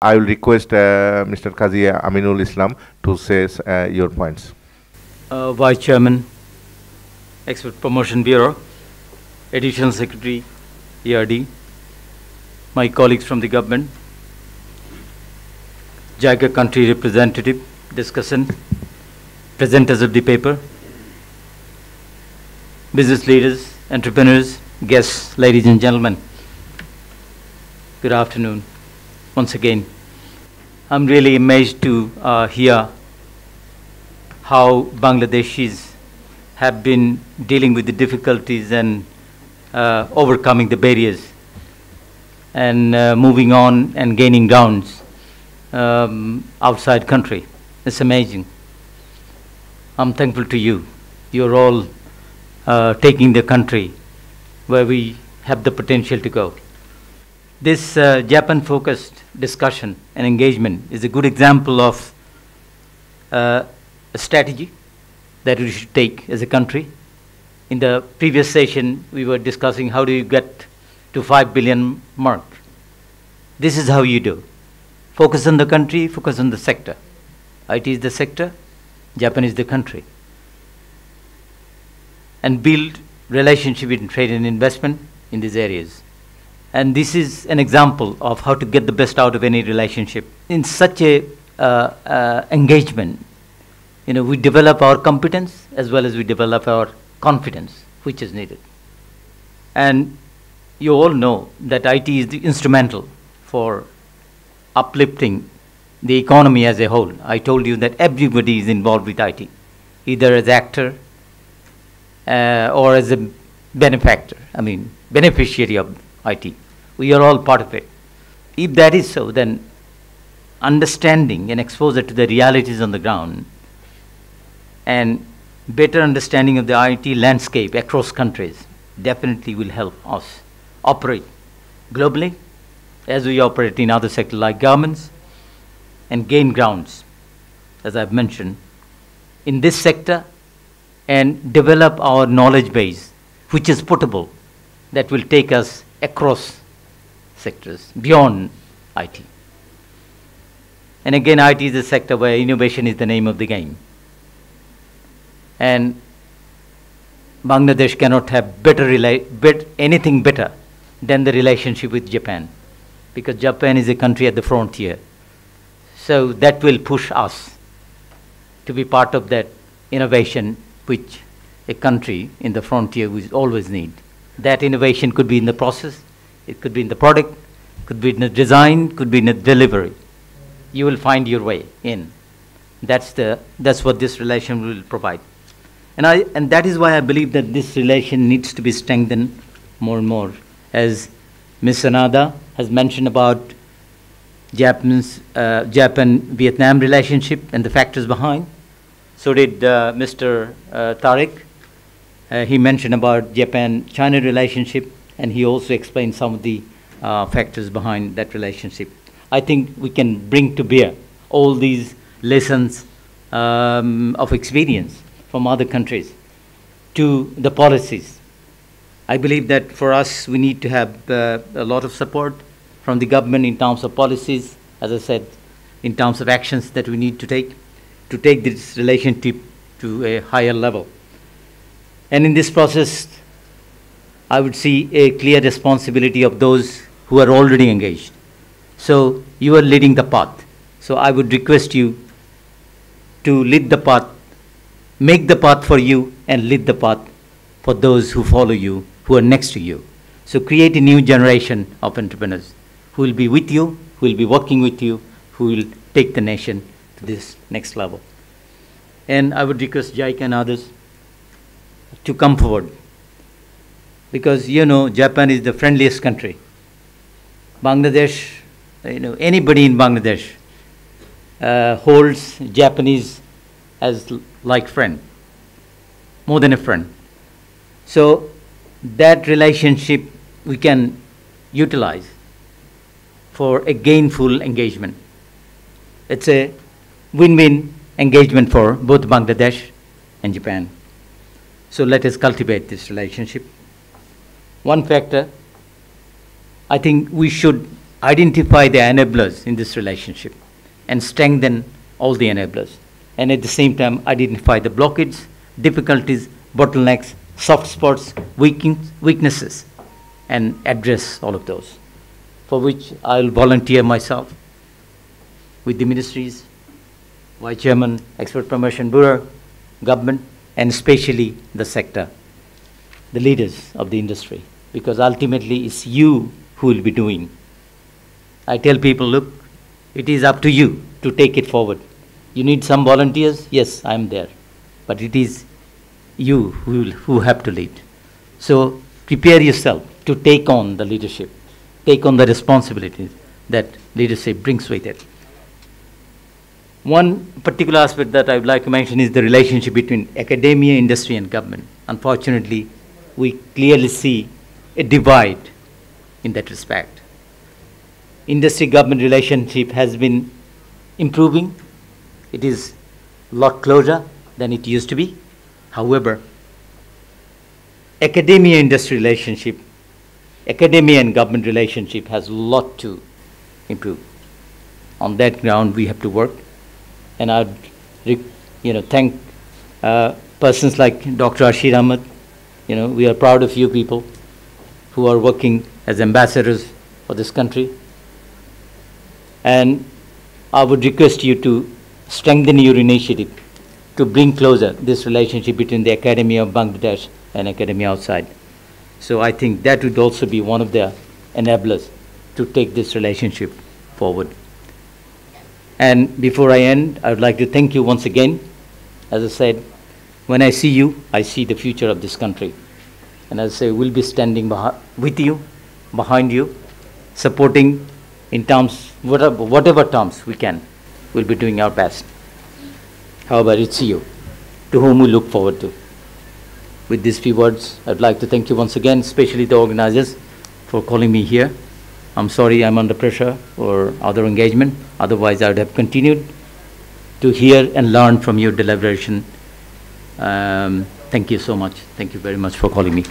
I will request Mr. Kazi Aminul Islam to say your points. Vice Chairman, Export Promotion Bureau, Additional Secretary, ERD, my colleagues from the government, JICA country representative, discussant, presenters of the paper, business leaders, entrepreneurs, guests, ladies and gentlemen. Good afternoon. Once again, I'm really amazed to hear how Bangladeshis have been dealing with the difficulties and overcoming the barriers and moving on and gaining grounds outside country. It's amazing. I'm thankful to you. You're all taking the country where we have the potential to go. This Japan-focused discussion and engagement is a good example of a strategy that we should take as a country. In the previous session, we were discussing how do you get to 5 billion mark. This is how you do. Focus on the country, focus on the sector. IT is the sector, Japan is the country. And build relationship in trade and investment in these areas. And this is an example of how to get the best out of any relationship. In such a engagement, we develop our competence as well as we develop our confidence, which is needed. And you all know that IT is instrumental for uplifting the economy as a whole. I told you that everybody is involved with IT, either as actor or as a beneficiary of IT. We are all part of it. If that is so, then understanding and exposure to the realities on the ground and better understanding of the IT landscape across countries definitely will help us operate globally as we operate in other sectors like governments and gain grounds, as I've mentioned, in this sector and develop our knowledge base, which is portable, that will take us across sectors beyond IT. And again, IT is a sector where innovation is the name of the game. And Bangladesh cannot have anything better than the relationship with Japan, because Japan is a country at the frontier. So that will push us to be part of that innovation which a country in the frontier will always need. That innovation could be in the process, it could be in the product, could be in the design, could be in the delivery. You will find your way in. That's what this relation will provide. And that is why I believe that this relation needs to be strengthened more and more. As Ms. Sanada has mentioned about Japan-Vietnam relationship and the factors behind, so did Mr. Tariq. He mentioned about Japan-China relationship, and he also explained some of the factors behind that relationship. I think we can bring to bear all these lessons of experience from other countries to the policies. I believe that for us, we need to have a lot of support from the government in terms of policies, as I said, in terms of actions that we need to take this relationship to a higher level. And in this process, I would see a clear responsibility of those who are already engaged. So you are leading the path. So I would request you to lead the path, make the path for you, and lead the path for those who follow you, who are next to you. So create a new generation of entrepreneurs who will be with you, who will be working with you, who will take the nation to this next level. And I would request JICA and others to come forward, because Japan is the friendliest country. Bangladesh, anybody in Bangladesh holds Japanese as like friend, more than a friend. So that relationship we can utilize for a gainful engagement. It's a win-win engagement for both Bangladesh and Japan. So let us cultivate this relationship. One factor, I think we should identify the enablers in this relationship and strengthen all the enablers. And at the same time, identify the blockades, difficulties, bottlenecks, soft spots, weaknesses, and address all of those, for which I'll volunteer myself with the ministries, Vice Chairman, Export Promotion Bureau, government, and especially the sector, the leaders of the industry, because ultimately it's you who will be doing. I tell people, look, it is up to you to take it forward. You need some volunteers? Yes, I'm there. But it is you who have to lead. So prepare yourself to take on the leadership, take on the responsibilities that leadership brings with it. One particular aspect that I would like to mention is the relationship between academia, industry, and government. Unfortunately, we clearly see a divide in that respect. Industry-government relationship has been improving. It is a lot closer than it used to be. However, academia-industry relationship, academia and government relationship has a lot to improve. On that ground, we have to work. And I'd thank persons like Dr. Ashir Ahmed. We are proud of you people who are working as ambassadors for this country. And I would request you to strengthen your initiative to bring closer this relationship between the academia of Bangladesh and academia outside. So I think that would also be one of the enablers to take this relationship forward. And before I end, I would like to thank you once again. As I said, when I see you, I see the future of this country. And as I say, we'll be standing with you, behind you, supporting in terms, whatever terms we can. We'll be doing our best. However, it's you, to whom we look forward to. With these few words, I'd like to thank you once again, especially the organizers, for calling me here. I'm sorry I'm under pressure or other engagement. Otherwise, I would have continued to hear and learn from your deliberation. Thank you so much. Thank you very much for calling me.